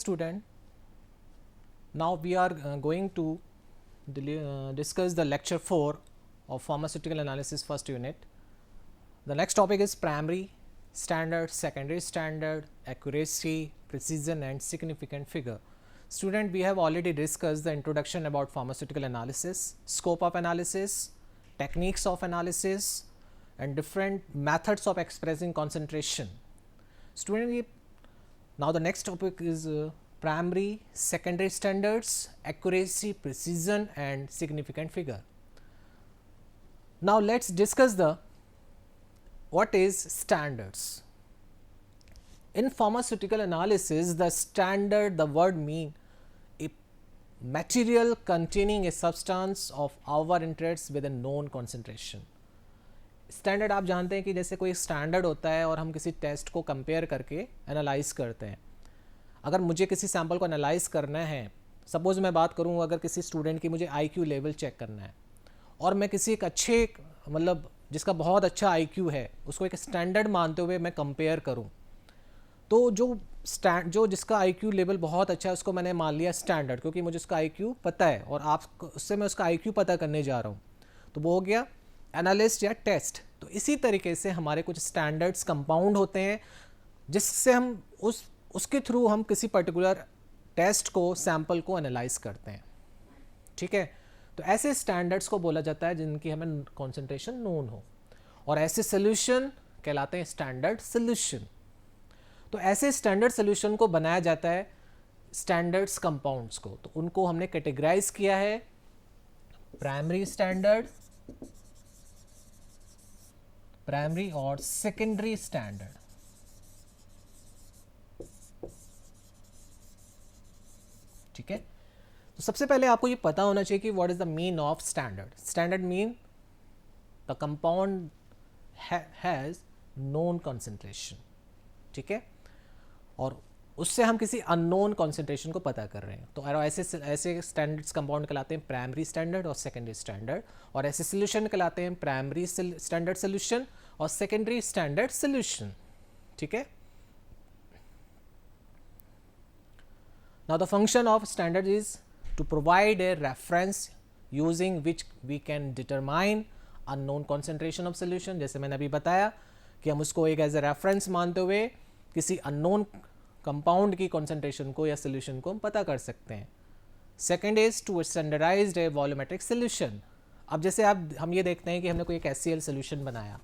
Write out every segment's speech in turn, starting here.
student. Now we are going to discuss the lecture 4 of pharmaceutical analysis first unit. The next topic is primary standard, secondary standard, accuracy, precision and significant figure. Student, we have already discussed the introduction about pharmaceutical analysis, scope of analysis, techniques of analysis and different methods of expressing concentration. Student, now the next topic is primary, secondary standards, accuracy, precision and significant figure. Now let's discuss the what is standards. In pharmaceutical analysis, the standard, the word mean a material containing a substance of our interest with a known concentration. Standard आप जानते हैं कि जैसे कोई standard होता है और हम किसी टेस्ट को कंपेयर करके एनालाइज करते हैं. अगर मुझे किसी सैम्पल को एनालाइज करना है, सपोज मैं बात करूँ अगर किसी स्टूडेंट की मुझे IQ लेवल चेक करना है और मैं किसी एक अच्छे मतलब जिसका बहुत अच्छा IQ है उसको एक स्टैंडर्ड मानते हुए मैं कंपेयर करूँ, तो जो जिसका IQ लेवल बहुत अच्छा है उसको मैंने मान लिया स्टैंडर्ड, क्योंकि मुझे उसका IQ पता है और आप उससे मैं उसका IQ पता करने जा रहा हूँ, तो वो हो गया एनालिस्ट या टेस्ट. तो इसी तरीके से हमारे कुछ स्टैंडर्ड्स कंपाउंड होते हैं जिससे हम उसके थ्रू हम किसी पर्टिकुलर टेस्ट को सैंपल को एनालाइज करते हैं. ठीक है, तो ऐसे स्टैंडर्ड्स को बोला जाता है जिनकी हमें कॉन्सेंट्रेशन नोन हो, और ऐसे सोल्यूशन कहलाते हैं स्टैंडर्ड सोल्यूशन. तो ऐसे स्टैंडर्ड सोल्यूशन को बनाया जाता है स्टैंडर्ड्स कंपाउंड्स को, तो उनको हमने कैटेगराइज किया है प्राइमरी स्टैंडर्ड, प्राइमरी और सेकेंडरी स्टैंडर्ड. ठीक है, तो सबसे पहले आपको ये पता होना चाहिए कि what is the mean of standard. Standard mean the compound has known concentration. ठीक है, और उससे हम किसी अननोन कॉन्सेंट्रेशन को पता कर रहे हैं. तो ऐसे स्टैंडर्ड्स कंपाउंड कहलाते हैं प्राइमरी स्टैंडर्ड और सेकेंडरी स्टैंडर्ड, और ऐसे सोल्यूशन कहलाते हैं प्राइमरी स्टैंडर्ड सोल्यूशन और सेकेंडरी स्टैंडर्ड सोल्यूशन. ठीक है, now the function of standard is to provide a reference using which we can determine unknown concentration of solution. जैसे मैंने अभी बताया कि हम उसको एक एज ए रेफरेंस मानते हुए किसी अननोन कंपाउंड की कॉन्सेंट्रेशन को या सोल्यूशन को हम पता कर सकते हैं. Second is to standardised a volumetric solution. अब जैसे हम ये देखते हैं कि हमने कोई एक HCl सोल्यूशन बनाया,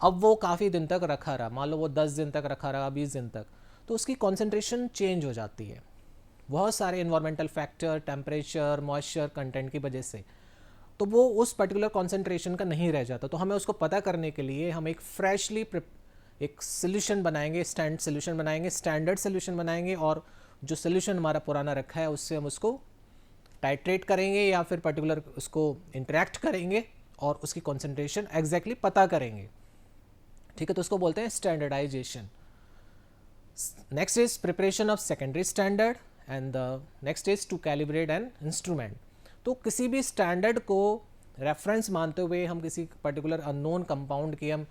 अब वो काफ़ी दिन तक रखा रहा, मान लो वो 10 दिन तक रखा रहा, 20 दिन तक, तो उसकी कॉन्सेंट्रेशन चेंज हो जाती है बहुत सारे environmental factor, temperature, moisture content की वजह से, तो वो उस पर्टिकुलर कॉन्सेंट्रेशन का नहीं रह जाता. तो हमें उसको पता करने के लिए हम एक फ्रेशली एक सोल्यूशन बनाएंगे, स्टैंडर्ड सोल्यूशन बनाएंगे, और जो सोल्यूशन हमारा पुराना रखा है उससे हम उसको टाइट्रेट करेंगे या फिर पर्टिकुलर उसको इंटरेक्ट करेंगे और उसकी कॉन्सेंट्रेशन एग्जैक्टली पता करेंगे. ठीक है, तो उसको बोलते हैं standardisation. Next is preparation of secondary standard and the next is to calibrate an instrument. तो किसी भी स्टैंडर्ड को रेफरेंस मानते हुए हम किसी पर्टिकुलर अननोन कंपाउंड की हम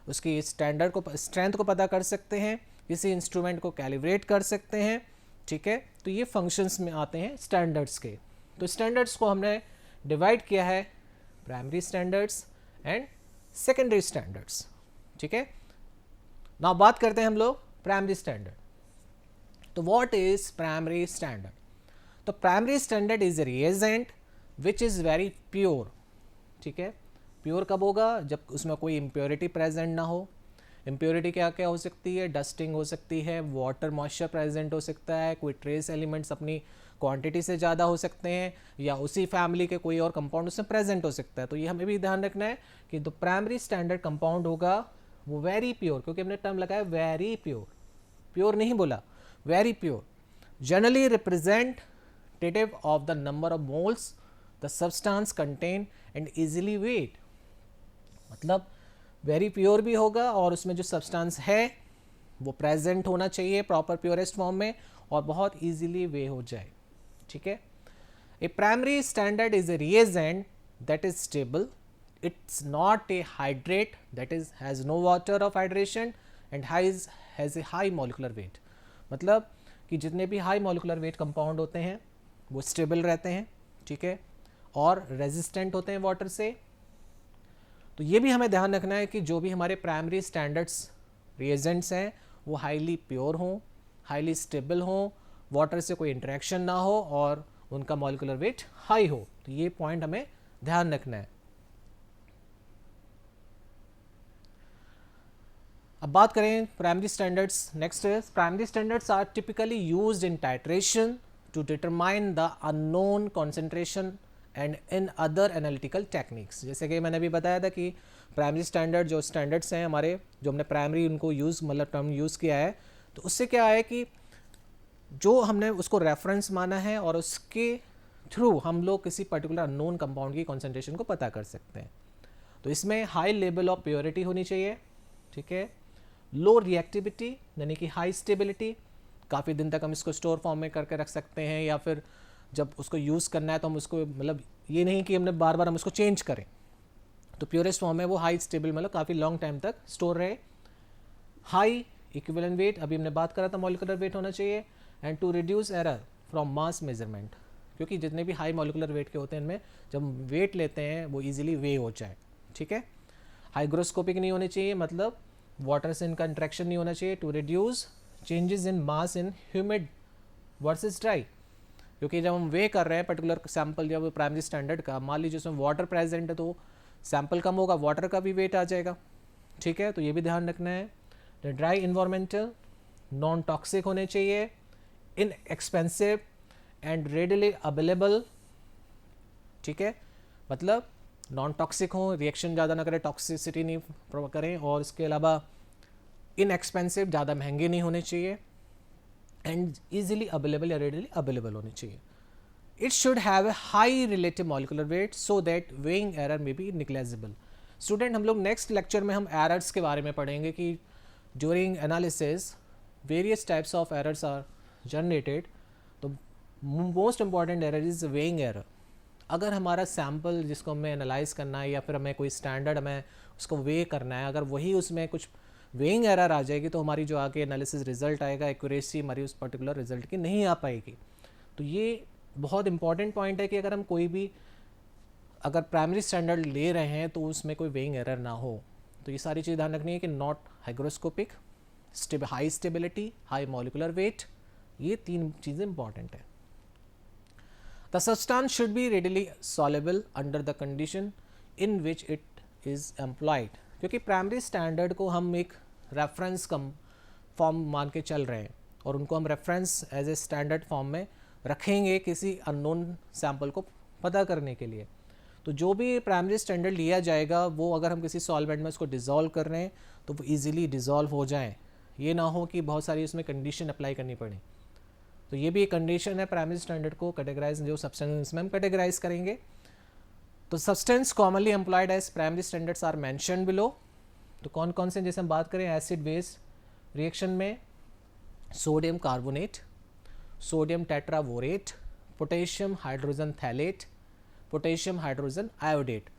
उसकी स्टैंडर्ड को स्ट्रेंथ को पता कर सकते हैं, किसी इंस्ट्रूमेंट को कैलिब्रेट कर सकते हैं. ठीक है, तो ये फंक्शंस में आते हैं स्टैंडर्ड्स के. तो स्टैंडर्ड्स को हमने डिवाइड किया है primary standards and secondary standards. ठीक है, नाउ बात करते हैं हम लोग प्राइमरी स्टैंडर्ड. तो व्हाट इज प्राइमरी स्टैंडर्ड? तो primary standard is a reagent which is very pure. ठीक है, प्योर कब होगा? जब उसमें कोई इम्प्योरिटी प्रेजेंट ना हो. इम्प्योरिटी क्या क्या हो सकती है? डस्टिंग हो सकती है, वाटर मॉइस्चर प्रेजेंट हो सकता है, कोई ट्रेस एलिमेंट्स अपनी क्वांटिटी से ज़्यादा हो सकते हैं, या उसी फैमिली के कोई और कंपाउंड उसमें प्रेजेंट हो सकता है. तो ये हमें भी ध्यान रखना है कि जो प्राइमरी स्टैंडर्ड कंपाउंड होगा वो वेरी प्योर, क्योंकि हमने टर्म लगाया वेरी प्योर, प्योर नहीं बोला, very pure. Generally representative of the number of moles the substance contain and easily weight. मतलब वेरी प्योर भी होगा और उसमें जो सब्सटेंस है वो प्रेजेंट होना चाहिए प्रॉपर प्योरेस्ट फॉर्म में और बहुत इजीली वे हो जाए. ठीक है, a primary standard is a reagent that is stable. It's not a hydrate that is has no water of hydration and has a high molecular weight. मतलब कि जितने भी हाई मॉलिकुलर वेट कंपाउंड होते हैं वो स्टेबल रहते हैं, ठीक है, और रेजिस्टेंट होते हैं वाटर से। तो ये भी हमें ध्यान रखना है कि जो भी हमारे प्राइमरी स्टैंडर्ड्स रिएजेंट्स हैं वो हाईली प्योर हों, हाईली स्टेबल हों, वाटर से कोई इंटरेक्शन ना हो और उनका मॉलिकुलर वेट हाई हो। तो ये पॉइंट हमें ध्यान रखना है। अब बात करें प्राइमरी स्टैंडर्ड्स। नेक्स्ट है primary standards are typically used in titration to determine the unknown concentration and in other analytical techniques. जैसे कि मैंने अभी बताया था कि प्राइमरी स्टैंडर्ड जो स्टैंडर्ड्स हैं हमारे, जो हमने प्राइमरी उनको यूज़ मतलब टर्म यूज़ किया है, तो उससे क्या है कि जो हमने उसको रेफरेंस माना है और उसके थ्रू हम लोग किसी पर्टिकुलर अननोन कंपाउंड की कॉन्सेंट्रेशन को पता कर सकते हैं। तो इसमें हाई लेवल ऑफ प्योरिटी होनी चाहिए, ठीक है, लो रिएक्टिविटी यानी कि हाई स्टेबिलिटी, काफ़ी दिन तक हम इसको स्टोर फॉर्म में करके रख सकते हैं, या फिर जब उसको यूज़ करना है तो हम उसको मतलब ये नहीं कि हमने बार बार हम उसको चेंज करें। तो प्योरेस्ट फॉर्म है वो हाई स्टेबल, मतलब काफ़ी लॉन्ग टाइम तक स्टोर रहे। हाई इक्विवेलेंट वेट, अभी हमने बात करा था मॉलिकुलर वेट होना चाहिए। And to reduce error from mass measurement, क्योंकि जितने भी हाई मॉलिकुलर वेट के होते हैं इनमें जब वेट लेते हैं वो इजीली वे हो जाए, ठीक है। हाइग्रोस्कोपिक नहीं होने चाहिए, मतलब वाटर से इनका इंट्रैक्शन नहीं होना चाहिए। To reduce changes in mass in humid versus dry, क्योंकि जब हम वे कर रहे हैं पर्टिकुलर सैंपल जब प्राइमरी स्टैंडर्ड का, मान लीजिए उसमें वाटर प्रेजेंट है तो सैंपल कम होगा, वाटर का भी वेट आ जाएगा, ठीक है। तो ये भी ध्यान रखना है। ड्राई इन्वायरमेंटल, नॉन टॉक्सिक होने चाहिए, इन एक्सपेंसिव एंड रेडिली अवेलेबल, ठीक है, मतलब नॉन टॉक्सिक हो, रिएक्शन ज़्यादा ना करें, टॉक्सिसिटी नहीं करें, और इसके अलावा इन एक्सपेंसिव, ज़्यादा महंगे नहीं होने चाहिए, एंड ईजिली अवेलेबल या रेडिली अवेलेबल होनी चाहिए। It should have a high relative molecular weight so that weighing error में बी निग्लेजिबल। स्टूडेंट हम लोग नेक्स्ट लेक्चर में हम एरर्स के बारे में पढ़ेंगे कि during analysis various types of errors are generated. तो most important error is weighing error. अगर हमारा सैम्पल जिसको हमें एनालाइज करना है या फिर हमें कोई स्टैंडर्ड हमें उसको वे करना है, अगर वही उसमें कुछ वेइंग एरर आ जाएगी तो हमारी जो आगे एनालिसिस रिजल्ट आएगा, एक्यूरेसी हमारी उस पर्टिकुलर रिजल्ट की नहीं आ पाएगी। तो ये बहुत इंपॉर्टेंट पॉइंट है कि अगर हम कोई भी अगर प्राइमरी स्टैंडर्ड ले रहे हैं तो उसमें कोई वेइंग एरर ना हो। तो ये सारी चीज़ ध्यान रखनी है कि not hygroscopic, high stability, high molecular wait, ये तीन चीज़ें इंपॉर्टेंट है। The substance should be readily soluble under the condition in which it is employed, क्योंकि प्राइमरी स्टैंडर्ड को हम एक रेफरेंस कम फॉर्म मान के चल रहे हैं और उनको हम reference as a standard form में रखेंगे किसी अननोन सैंपल को पता करने के लिए। तो जो भी प्राइमरी स्टैंडर्ड लिया जाएगा वो अगर हम किसी सॉल्वेंट में उसको डिज़ोल्व कर रहे हैं तो वो ईजिली डिज़ोल्व हो जाएँ, ये ना हो कि बहुत सारी उसमें कंडीशन अप्लाई करनी पड़े। तो ये भी एक कंडीशन है प्राइमरी स्टैंडर्ड को कैटेगराइज, जो सब्सटेंस में हम कैटेगराइज करेंगे। तो substance commonly employed as primary standards are mentioned below. तो कौन कौन से, जैसे हम बात करें एसिड बेस रिएक्शन में, sodium carbonate, sodium tetraborate, potassium hydrogen phthalate, potassium hydrogen iodate.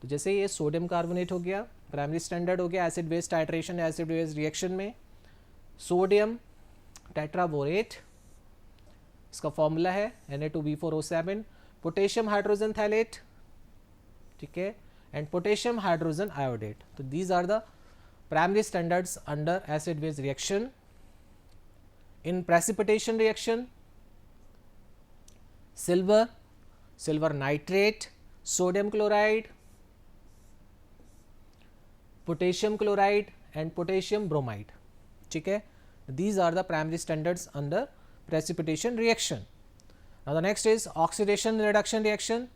तो जैसे ये सोडियम कार्बोनेट हो गया, प्राइमरी स्टैंडर्ड हो गया acid base titration, acid base reaction में सोडियम टेट्रावोरेट, इसका फॉर्मूला है Na2B4O7, पोटेशियम हाइड्रोजन थैलेट, ठीक है, एंड पोटेशियम हाइड्रोजन आयोडेट। तो these are the primary standards under acid base reaction. In precipitation reaction, silver, silver nitrate, sodium chloride, potassium chloride and potassium bromide, ठीक है। These are the primary standards under precipitation reaction. Now the next is oxidation reduction reaction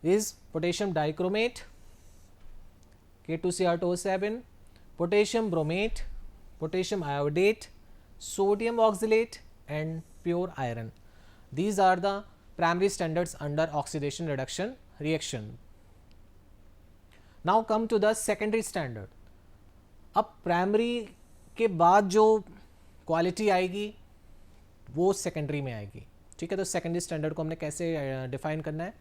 is potassium dichromate, K2Cr2O7, potassium bromate, potassium iodate, sodium oxalate and pure iron. These are the primary standards under oxidation reduction reaction. Now come to the secondary standard. अब primary के बाद जो quality आएगी वो secondary में आएगी, ठीक है। तो सेकेंडरी स्टैंडर्ड को हमने कैसे डिफाइन करना है?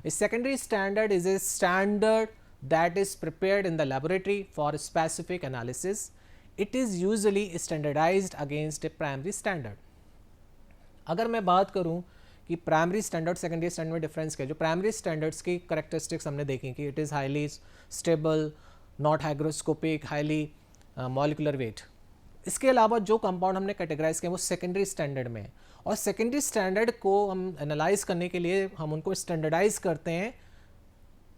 A secondary standard is a standard that is prepared in the laboratory for specific analysis. It is usually standardised against a primary standard. अगर मैं बात करूं कि प्राइमरी स्टैंडर्ड सेकेंडरी स्टैंडर्ड में डिफरेंस क्या है, जो प्राइमरी स्टैंडर्ड्स की करेक्टरिस्टिक्स हमने देखी कि it is highly stable, not hygroscopic, highly molecular weight. इसके अलावा जो कंपाउंड हमने कैटेगराइज किए वो सेकेंडरी स्टैंडर्ड में, और सेकेंडरी स्टैंडर्ड को हम एनालाइज करने के लिए हम उनको स्टैंडर्डाइज करते हैं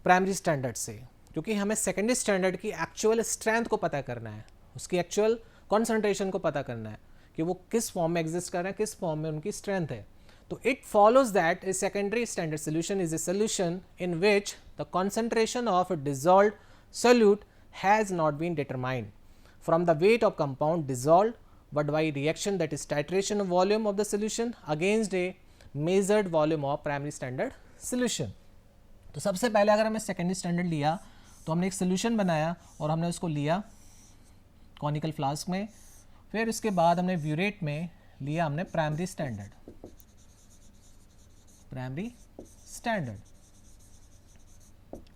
प्राइमरी स्टैंडर्ड से, क्योंकि हमें सेकेंडरी स्टैंडर्ड की एक्चुअल स्ट्रेंथ को पता करना है, उसकी एक्चुअल कॉन्सेंट्रेशन को पता करना है कि वो किस फॉर्म में एग्जिस्ट कर रहे हैं, किस फॉर्म में उनकी स्ट्रेंथ है। तो it follows that a secondary standard solution is a solution in which the concentration of dissolved solute has not been determined from the weight of compound dissolved, but by reaction, that is titration of volume of the solution against a measured volume of primary standard solution. तो सबसे पहले अगर हमें secondary standard लिया तो हमने एक solution बनाया और हमने उसको लिया कॉनिकल फ्लास्क में, फिर उसके बाद हमने ब्यूरेट में लिया हमने प्राइमरी स्टैंडर्ड,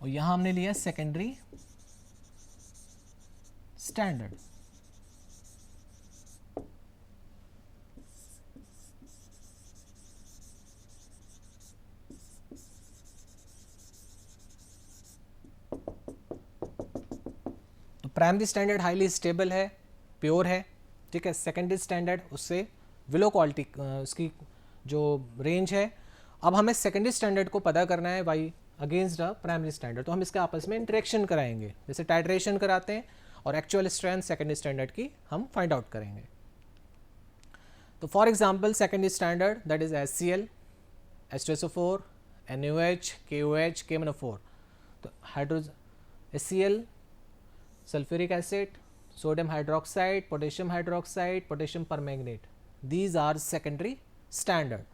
और यहाँ हमने लिया सेकेंडरी स्टैंडर्ड। तो प्राइमरी स्टैंडर्ड हाईली स्टेबल है, प्योर है, ठीक है। सेकेंडरी स्टैंडर्ड उससे विलो क्वालिटी, उसकी जो रेंज है। अब हमें सेकेंडरी स्टैंडर्ड को पता करना है by against the primary standard, तो हम इसके आपस में इंटरेक्शन कराएंगे, जैसे टाइट्रेशन कराते हैं, और एक्चुअल स्ट्रेंथ सेकेंडरी स्टैंडर्ड की हम फाइंड आउट करेंगे। तो for example secondary standard that is HCl, H2SO4, NaOH, KOH, KMnO4। तो HCl, sulphuric acid, sodium hydroxide, potassium hydroxide, potassium permanganate, these are secondary standard,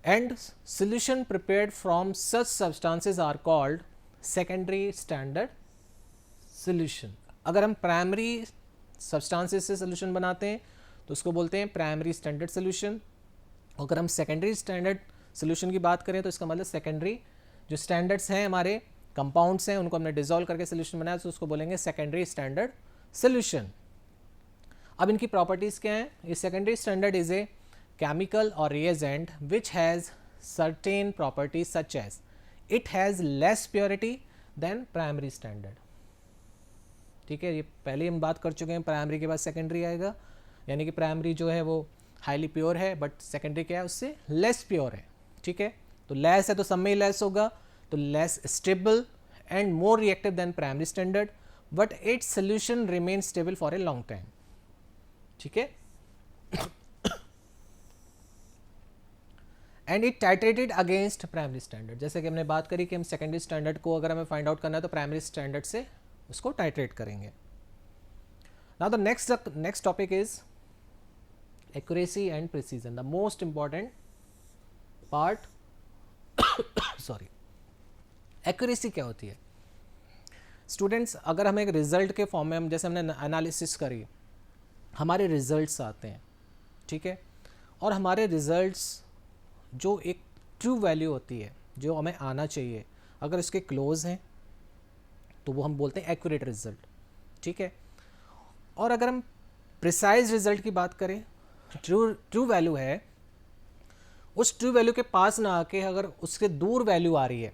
and solution prepared from such substances are called secondary standard solution। अगर हम primary substances से solution बनाते हैं तो उसको बोलते हैं प्राइमरी स्टैंडर्ड सोल्यूशन। अगर हम सेकेंडरी स्टैंडर्ड सोल्यूशन की बात करें तो इसका मतलब सेकेंडरी जो स्टैंडर्ड्स हैं, हमारे कंपाउंड्स हैं, उनको हमने डिसॉल्व करके सोल्यूशन बनाया तो उसको बोलेंगे सेकेंडरी स्टैंडर्ड सोल्यूशन। अब इनकी प्रॉपर्टीज़ क्या हैं? ये secondary standard is a chemical और reagent which has certain properties such as it has less purity than primary standard. ठीक है, ये पहले हम बात कर चुके हैं, प्राइमरी के बाद सेकेंडरी आएगा, यानी कि प्राइमरी जो है वो हाईली प्योर है, बट सेकेंडरी क्या है, उससे लेस प्योर है। ठीक है, तो लेस है तो सब में ही लेस होगा, तो less stable and more reactive than primary standard, but its solution remain stable for a long time. ठीक है, and it titrated against primary standard. जैसे कि हमने बात करी कि हम सेकेंडरी स्टैंडर्ड को अगर हमें फाइंड आउट करना है तो प्राइमरी स्टैंडर्ड से उसको टाइट्रेट करेंगे। Now the next topic is accuracy and precision, the most important part. Sorry, accuracy क्या होती है स्टूडेंट्स? अगर हम एक रिजल्ट के फॉर्म में, हम जैसे हमने एनालिसिस करी, हमारे रिजल्ट्स आते हैं, ठीक है, और हमारे रिजल्ट्स जो एक ट्रू वैल्यू होती है जो हमें आना चाहिए, अगर उसके क्लोज हैं तो वो हम बोलते हैं एक्यूरेट रिजल्ट। ठीक है, और अगर हम प्रिसाइज रिजल्ट की बात करें, ट्रू वैल्यू है, उस ट्रू वैल्यू के पास ना आके अगर उससे दूर वैल्यू आ रही है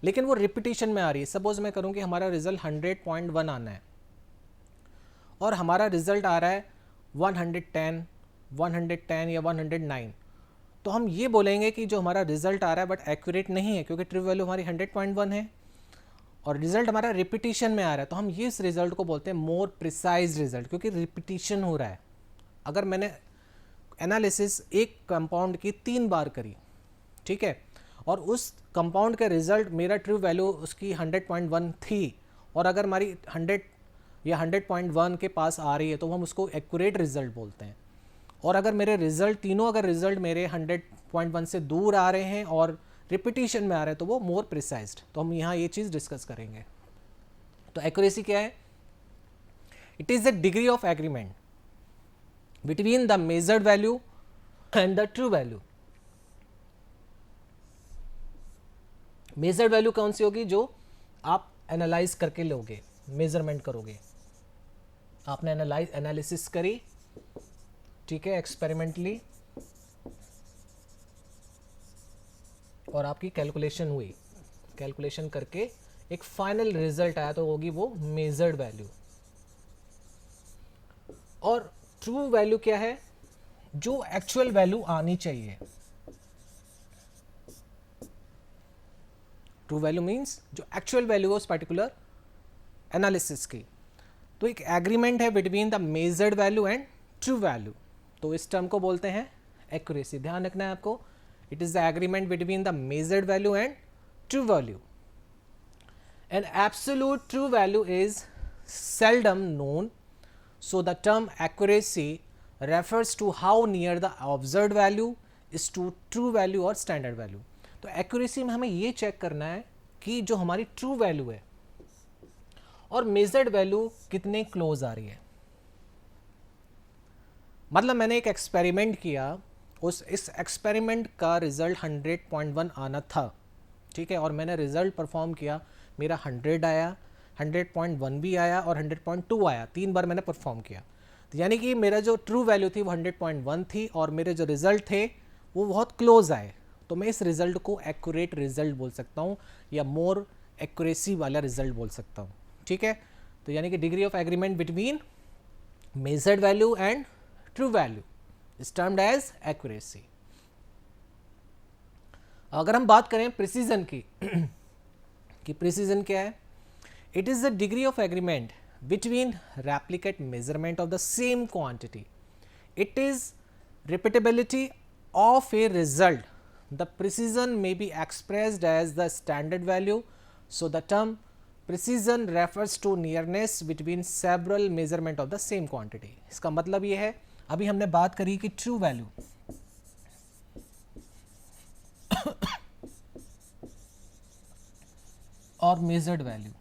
लेकिन वो रिपीटिशन में आ रही है, सपोज मैं करूँ कि हमारा रिजल्ट 100.1 आना है और हमारा रिजल्ट आ रहा है 110, 110 या 109, तो हम ये बोलेंगे कि जो हमारा रिजल्ट आ रहा है बट एक्यूरेट नहीं है, क्योंकि ट्रू वैल्यू हमारी 100.1 है और रिजल्ट हमारा रिपीटिशन में आ रहा है, तो हम ये इस रिजल्ट को बोलते हैं मोर प्रिसाइज रिजल्ट, क्योंकि रिपीटिशन हो रहा है। अगर मैंने एनालिसिस एक कंपाउंड की 3 बार करी, ठीक है, और उस कंपाउंड का रिजल्ट, मेरा ट्रू वैल्यू उसकी 100.1 थी, और अगर हमारी 100 या 100.1 के पास आ रही है तो हम उसको एक्यूरेट रिजल्ट बोलते हैं। और अगर मेरे रिजल्ट तीनों, अगर रिजल्ट मेरे 100.1 से दूर आ रहे हैं और रिपीटिशन में आ रहे हैं तो वो मोर प्रिसाइज्ड। तो हम यहाँ ये चीज़ डिस्कस करेंगे। तो एक्यूरेसी क्या है? It is the degree of agreement between the measured value and the true value. Measured value कौन सी होगी? जो आप एनालाइज करके लोगे, मेजरमेंट करोगे, आपने एनालिसिस करी, ठीक है, एक्सपेरिमेंटली, और आपकी कैलकुलेशन हुई, कैलकुलेशन करके एक फाइनल रिजल्ट आया तो होगी वो मेजर्ड वैल्यू। और ट्रू वैल्यू क्या है? जो एक्चुअल वैल्यू आनी चाहिए। ट्रू वैल्यू मीन्स जो एक्चुअल वैल्यू है उस पर्टिकुलर एनालिसिस की। तो एक एग्रीमेंट है between the measured value and true value, तो इस टर्म को बोलते हैं एक्यूरेसी। ध्यान रखना है आपको, it is the agreement between the measured value and true value. An absolute true value is seldom known, so the term accuracy refers to how near the observed value is to true value और standard value। तो accuracy में हमें ये check करना है कि जो हमारी true value है और measured value कितने क्लोज आ रही है। मतलब मैंने एक एक्सपेरिमेंट किया, इस एक्सपेरिमेंट का रिजल्ट 100.1 आना था, ठीक है, और मैंने रिजल्ट परफॉर्म किया, मेरा 100 आया, 100.1 भी आया और 100.2 आया, 3 बार मैंने परफॉर्म किया। तो यानी कि मेरा जो ट्रू वैल्यू थी वो 100.1 थी और मेरे जो रिजल्ट थे वो बहुत क्लोज आए, तो मैं इस रिजल्ट को एक्यूरेट रिजल्ट बोल सकता हूँ या मोर एक्यूरेसी वाला रिजल्ट बोल सकता हूँ, ठीक है। तो यानी कि degree of agreement between measured value and true value is termed as accuracy. अगर हम बात करें प्रिसीजन की कि प्रिसीजन क्या है? It is the degree of agreement between replicate measurement of the same quantity. It is repeatability of a result. The precision may be expressed as the standard value, so the term precision refers to nearness between several measurement of the same quantity. इसका मतलब ये है, अभी हमने बात करी कि true value और मेजर्ड वैल्यू,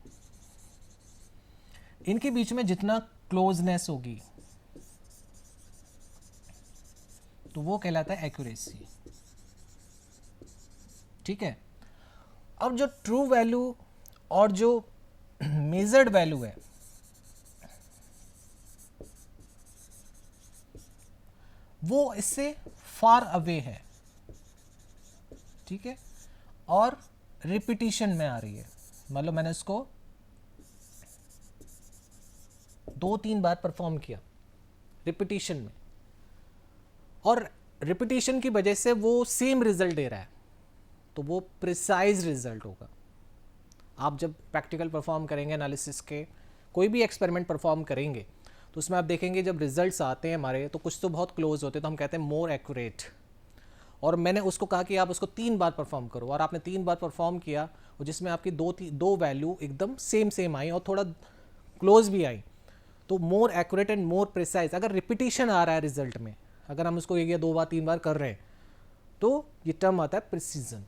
इनके बीच में जितना क्लोजनेस होगी तो वो कहलाता है एक्यूरेसी, ठीक है। अब जो ट्रू वैल्यू और जो मेजर्ड वैल्यू है वो इससे फार अवे है, ठीक है, और रिपीटिशन में आ रही है। मतलब मैंने इसको 2-3 बार परफॉर्म किया रिपीटिशन में, और रिपीटिशन की वजह से वो सेम रिजल्ट दे रहा है, तो वो प्रिसाइज रिजल्ट होगा। आप जब प्रैक्टिकल परफॉर्म करेंगे, एनालिसिस के कोई भी एक्सपेरिमेंट परफॉर्म करेंगे, तो उसमें आप देखेंगे जब रिजल्ट्स आते हैं हमारे, तो कुछ तो बहुत क्लोज होते हैं, तो हम कहते हैं मोर एक्यूरेट। और मैंने उसको कहा कि आप उसको 3 बार परफॉर्म करो, और आपने 3 बार परफॉर्म किया और जिसमें आपकी दो वैल्यू एकदम सेम आई और थोड़ा क्लोज भी आई, तो more accurate and more precise. अगर रिपीटिशन आ रहा है रिजल्ट में, अगर हम उसको 1 या 2 बार 3 बार कर रहे हैं, तो ये टर्म आता है प्रिसीजन,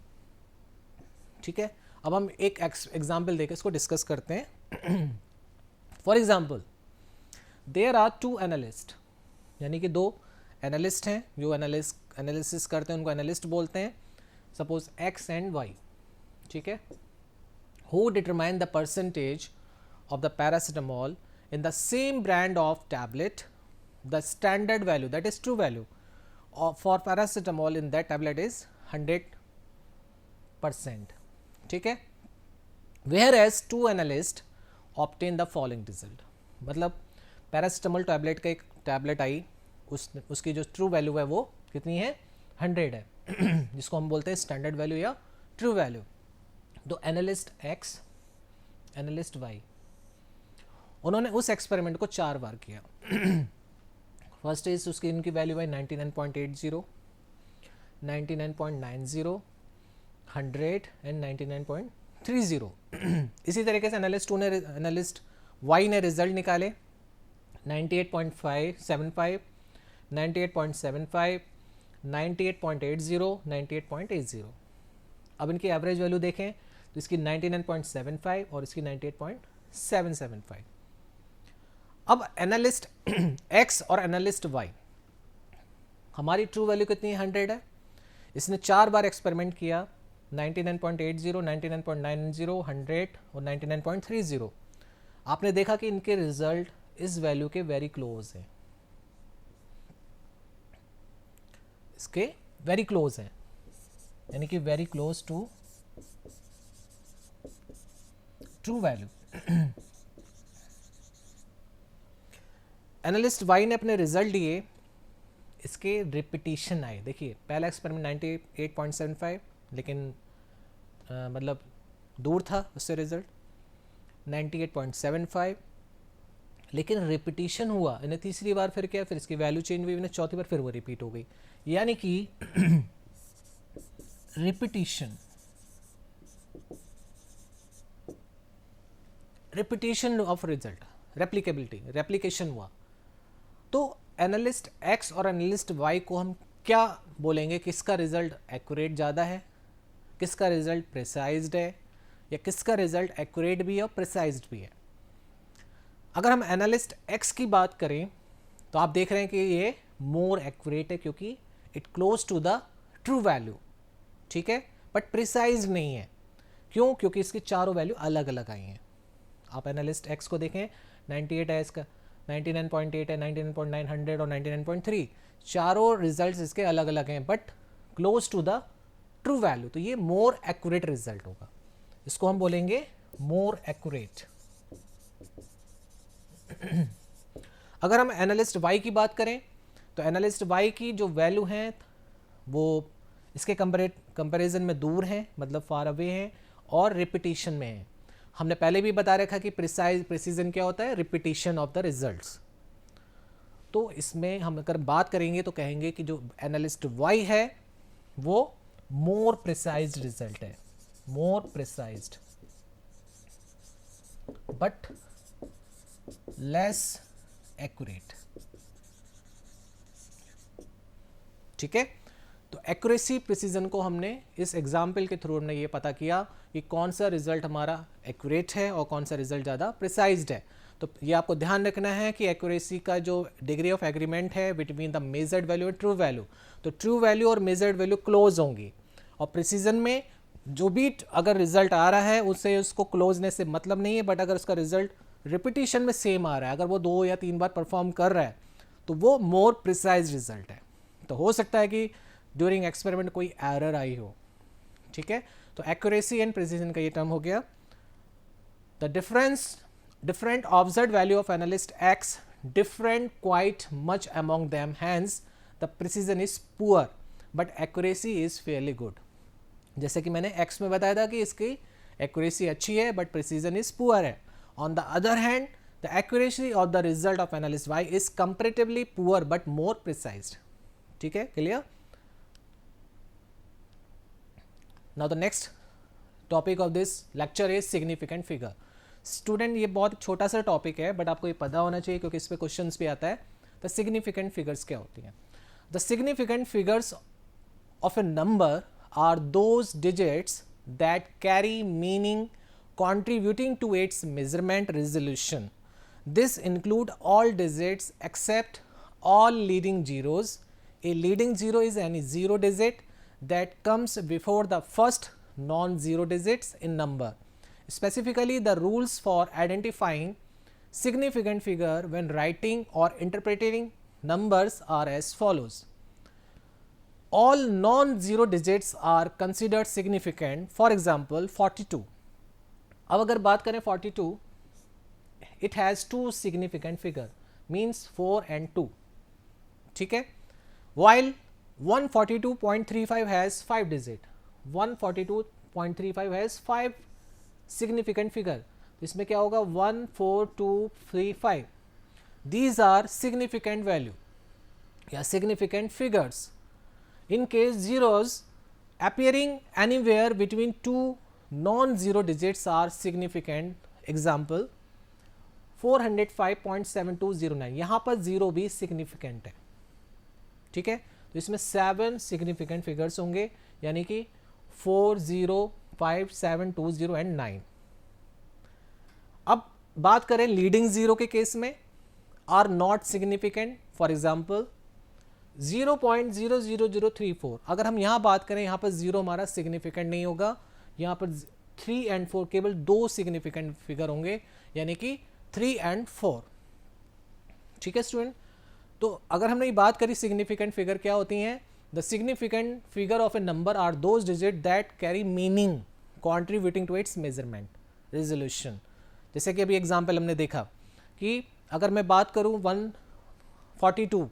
ठीक है। अब हम एक एग्जाम्पल देकर इसको डिस्कस करते हैं। For example, there are 2 analyst, यानी कि 2 एनालिस्ट हैं जो एनालिसिस करते हैं, उनको एनालिस्ट बोलते हैं। सपोज एक्स एंड वाई, ठीक है। Who determine the percentage of the paracetamol in the same brand of tablet, the standard value, that is true value for paracetamol in that tablet is 100%, ठीक है। Whereas 2 analysts obtain the following result, मतलब paracetamol tablet का एक tablet आई, उसकी जो true value है वो कितनी है? 100 है, जिसको हम बोलते हैं स्टैंडर्ड वैल्यू या ट्रू वैल्यू। तो एनालिस्ट एक्स, एनालिस्ट वाई, उन्होंने उस एक्सपेरिमेंट को 4 बार किया। फर्स्ट इज उसकी इनकी वैल्यू है 99.80, 99.90, 100 एंड 99.30। इसी तरीके से एनालिस्ट वाई ने रिजल्ट निकाले 98.75, 98.75, 98.80, 98.80। अब इनकी एवरेज वैल्यू देखें तो इसकी 99.75 और इसकी 98.775। अब एनालिस्ट एक्स और एनालिस्ट वाई, हमारी ट्रू वैल्यू कितनी है? 100 है। इसने 4 बार एक्सपेरिमेंट किया, 99.80, 99.90, 100 और 99.30। आपने देखा कि इनके रिजल्ट इस वैल्यू के वेरी क्लोज हैं, इसके वेरी क्लोज हैं। यानी कि very close to true value. Analyst Y ने अपने रिजल्ट दिए, इसके रिपीटिशन आए। देखिए पहला एक्सपेरिमेंट 98.75, लेकिन मतलब दूर था उससे रिजल्ट 98.75, लेकिन रिपीटिशन हुआ। इन्हें तीसरी बार फिर किया, फिर इसकी वैल्यू चेंज हुई, इन्हें चौथी बार फिर वो रिपीट हो गई। यानी कि रिपीटिशन ऑफ रिजल्ट, रेप्लिकेशन हुआ। तो एनालिस्ट एक्स और एनालिस्ट वाई को हम क्या बोलेंगे, किसका रिजल्ट एक्यूरेट ज़्यादा है, किसका रिजल्ट प्रिसाइज्ड है, या किसका रिजल्ट एक्यूरेट भी है और प्रिसाइज्ड भी है। अगर हम एनालिस्ट एक्स की बात करें तो आप देख रहे हैं कि ये मोर एक्यूरेट है, क्योंकि it close to the true value, ठीक है, बट प्रिसाइज नहीं है। क्यों? क्योंकि इसकी चारों वैल्यू अलग अलग आई हैं। आप एनालिस्ट एक्स को देखें, 98 है इसका, 99.8 है, 99.9, 100 और 99.3, चारों रिजल्ट्स इसके अलग अलग हैं but close to the true value. तो ये मोर एक्यूरेट रिजल्ट होगा, इसको हम बोलेंगे मोर एक्यूरेट। अगर हम एनालिस्ट वाई की बात करें तो एनालिस्ट वाई की जो वैल्यू हैं वो इसके कंपैरिजन में दूर हैं, मतलब फार अवे हैं और रिपीटिशन में हैं। हमने पहले भी बता रखा कि प्रिसीजन क्या होता है, रिपीटिशन ऑफ द रिजल्ट्स। तो इसमें हम अगर बात करेंगे तो कहेंगे कि जो एनालिस्ट वाई है वो मोर प्रिसाइज्ड रिजल्ट है, मोर प्रिसाइज्ड बट लेस एक्यूरेट। ठीक है, तो एक्यूरेसी प्रिसीजन को हमने इस एग्जाम्पल के थ्रू हमने ये पता किया कि कौन सा रिजल्ट हमारा एक्यूरेट है और कौन सा रिजल्ट ज़्यादा प्रिसाइज्ड है। तो ये आपको ध्यान रखना है कि एक्यूरेसी का जो डिग्री ऑफ एग्रीमेंट है बिटवीन द मेजर्ड वैल्यू और ट्रू वैल्यू, तो ट्रू वैल्यू और मेजर्ड वैल्यू क्लोज होंगी, और प्रिसीजन में जो भी अगर रिजल्ट आ रहा है उससे उसको क्लोजनेस से मतलब नहीं है, बट अगर उसका रिजल्ट रिपीटिशन में सेम आ रहा है, अगर वो 2 या 3 बार परफॉर्म कर रहा है तो वो मोर प्रिसाइज रिजल्ट है। तो हो सकता है कि ड्यूरिंग एक्सपेरिमेंट कोई एरर आई हो। ठीक है, तो एक्यूरेसी एंड प्रिसीजन का ये टर्म हो गया। The different observed value of analyst X different quite much among them, hence the precision is poor but accuracy is fairly good। जैसे कि मैंने X में बताया था कि इसकी accuracy अच्छी है but precision is poor है। On the other hand, the accuracy of the result of analyst Y is comparatively poor but more precise। ठीक है, clear? Now the next topic of this lecture is significant figure। Student ये बहुत छोटा सा topic है but आपको ये पता होना चाहिए क्योंकि इस पे क्वेश्चंस भी आता है। द सिग्निफिकेंट फिगर्स क्या होती हैं? The significant figures of a number are those digits that carry meaning contributing to its measurement resolution. This include all digits except all leading zeros. A leading zero is any zero digit that comes before the first non-zero digits in number. Specifically, the rules for identifying significant figure when writing or interpreting numbers are as follows. All non-zero digits are considered significant. For example, 42. अब अगर बात करें 42, it has two significant figure, means 4 and 2. ठीक है, while 142.35 has 5 digit, 142.35 has 5 significant figure। तो इसमें क्या होगा, 1, 4, 2, 3, 5, these are significant value या significant figures। In case zeros appearing anywhere between two non-zero digits are significant। Example 405.7209, यहाँ पर zero भी significant है। ठीक है, तो इसमें 7 significant figures होंगे, यानी कि 4, 0, 5, 7, 2, 0 and 9। अब बात करें लीडिंग जीरो के केस में, are not significant. For example 0.00034, अगर हम यहाँ बात करें, यहाँ पर जीरो हमारा सिग्निफिकेंट नहीं होगा, यहाँ पर 3 and 4 केवल 2 सिग्निफिकेंट फिगर होंगे, यानी कि 3 and 4। ठीक है स्टूडेंट, तो अगर हमने ये बात करी सिग्निफिकेंट फिगर क्या होती हैं, the significant figure of a number are those digit that carry meaning contributing to its measurement resolution. जैसे कि अभी एग्जाम्पल हमने देखा कि अगर मैं बात करूँ 142,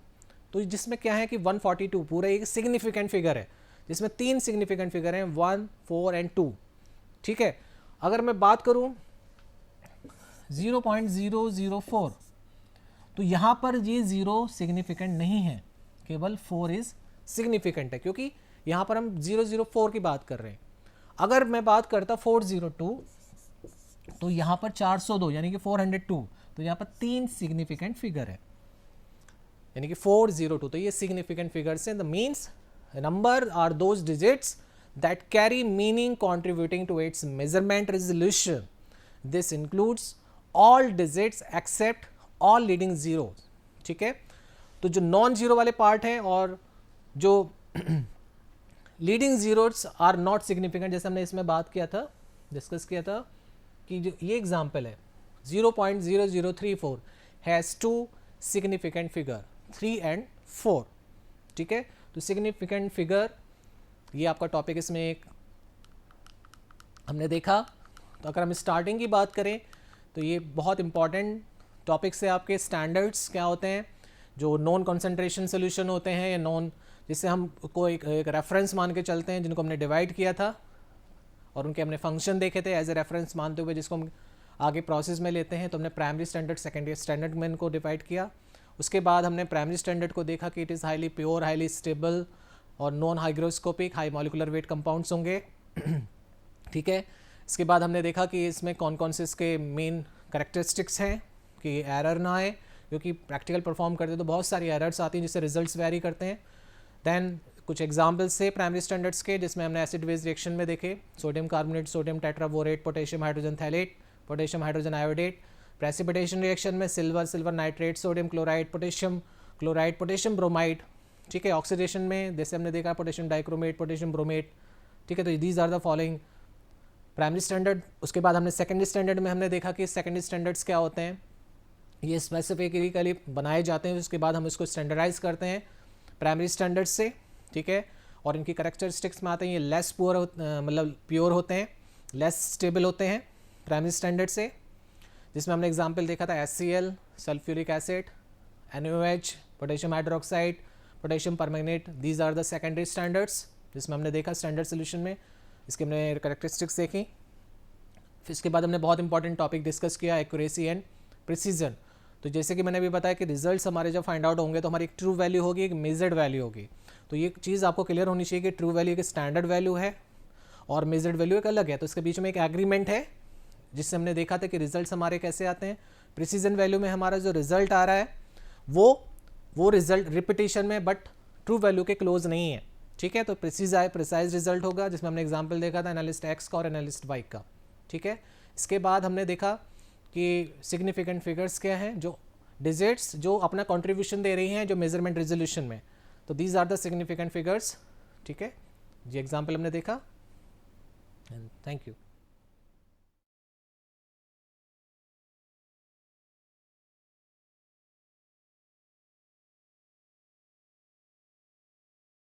तो जिसमें क्या है कि 142 पूरा एक सिग्निफिकेंट फिगर है, जिसमें 3 सिग्निफिकेंट फिगर हैं 1, 4 एंड 2। ठीक है, अगर मैं बात करूं 0.004, तो यहाँ पर ये 0 सिग्निफिकेंट नहीं है, केवल 4 इज सिग्निफिकेंट है, क्योंकि यहाँ पर हम 004 की बात कर रहे हैं। अगर मैं बात करता 402, तो यहाँ पर 402 यानी कि 402, तो यहाँ पर 3 सिग्निफिकेंट फिगर है, यानी कि 402, तो ये सिग्निफिकेंट फिगर्स हैं। The means number are those digits that carry meaning contributing to its measurement resolution. This includes all digits except all leading zeros. ठीक है, तो जो नॉन जीरो वाले पार्ट हैं और जो leading zeros are not significant, जैसे हमने इसमें बात किया था, डिस्कस किया था कि जो ये एग्जाम्पल है 0.0034 हैज़ 2 सिग्निफिकेंट फिगर 3 एंड 4। ठीक है, तो सिग्निफिकेंट फिगर ये आपका टॉपिक इसमें एक हमने देखा। तो अगर हम स्टार्टिंग की बात करें तो ये बहुत इंपॉर्टेंट टॉपिक्स है आपके। स्टैंडर्ड्स क्या होते हैं, जो नॉन कंसंट्रेशन सोल्यूशन होते हैं या नॉन, जिससे हम को एक रेफरेंस मान के चलते हैं, जिनको हमने डिवाइड किया था और उनके हमने फंक्शन देखे थे एज ए रेफरेंस मानते हुए, जिसको हम आगे प्रोसेस में लेते हैं। तो हमने प्राइमरी स्टैंडर्ड, सेकेंडरी स्टैंडर्ड में इनको डिवाइड किया। उसके बाद हमने प्राइमरी स्टैंडर्ड को देखा कि it is highly pure, highly stable और non hygroscopic, high molecular weight compounds होंगे। ठीक है, इसके बाद हमने देखा कि इसमें कौन कौन से इसके मेन करेक्टरिस्टिक्स हैं कि एरर ना आए, क्योंकि प्रैक्टिकल परफॉर्म करते तो बहुत सारी एरर्स आती हैं जिससे रिजल्ट्स वेरी करते हैं। दैन कुछ एग्जाम्पल्स थे प्राइमरी स्टैंडर्ड्स के, जिसमें हमने एसिड बेस रिएक्शन में देखे sodium carbonate, sodium tetraborate, potassium hydrogen phthalate, potassium hydrogen iodate. Precipitation reaction में silver, silver nitrate, sodium chloride, potassium chloride, potassium bromide. ठीक है, ऑक्सीडेशन में जैसे हमने देखा पोटेशियम डाइक्रोमेट, पोटेशियम ब्रोमेट। ठीक है, तो these are the following primary standard. उसके बाद हमने सेकेंडरी स्टैंडर्ड में हमने देखा कि सेकेंडरी स्टैंडर्ड्स क्या होते हैं, ये स्पेसिफिकली बनाए जाते हैं, उसके बाद हम इसको स्टैंडर्डाइज करते हैं प्राइमरी स्टैंडर्ड से। ठीक है, और इनकी करेक्टरिस्टिक्स में आते हैं, ये लेस पुअर मतलब प्योर होते हैं, लेस स्टेबल होते हैं प्राइमरी स्टैंडर्ड से, जिसमें हमने एग्जाम्पल देखा था HCl, sulphuric acid, NaOH, potassium hydroxide, potassium permanganate. These are the secondary standards, जिसमें हमने देखा स्टैंडर्ड सोल्यूशन में इसके हमने करेक्टरिस्टिक्स देखी। फिर इसके बाद हमने बहुत इंपॉर्टेंट टॉपिक डिस्कस किया, एक्यूरेसी एंड प्रिसीजन। तो जैसे कि मैंने भी बताया कि रिजल्ट्स हमारे जब फाइंड आउट होंगे तो हमारी एक ट्रू वैल्यू होगी, एक मेजर्ड वैल्यू होगी। तो ये चीज़ आपको क्लियर होनी चाहिए कि ट्रू वैल्यू एक स्टैंडर्ड वैल्यू है और मेजर्ड वैल्यू एक अलग है। तो इसके बीच में एक एग्रीमेंट है, जिससे हमने देखा था कि रिजल्ट्स हमारे कैसे आते हैं। प्रिसीजन वैल्यू में हमारा जो रिजल्ट आ रहा है वो रिजल्ट रिपीटिशन में बट ट्रू वैल्यू के क्लोज नहीं है। ठीक है, तो प्रिसाइज रिजल्ट होगा, जिसमें हमने एग्जाम्पल देखा था एनालिस्ट एक्स का और एनालिस्ट वाई का। ठीक है, इसके बाद हमने देखा कि सिग्निफिकेंट फिगर्स क्या हैं, जो डिजिट्स जो अपना कंट्रीब्यूशन दे रही हैं जो मेजरमेंट रेजोल्यूशन में। तो these are the significant figures. ठीक है, ये एग्जाम्पल हमने देखा। And thank you.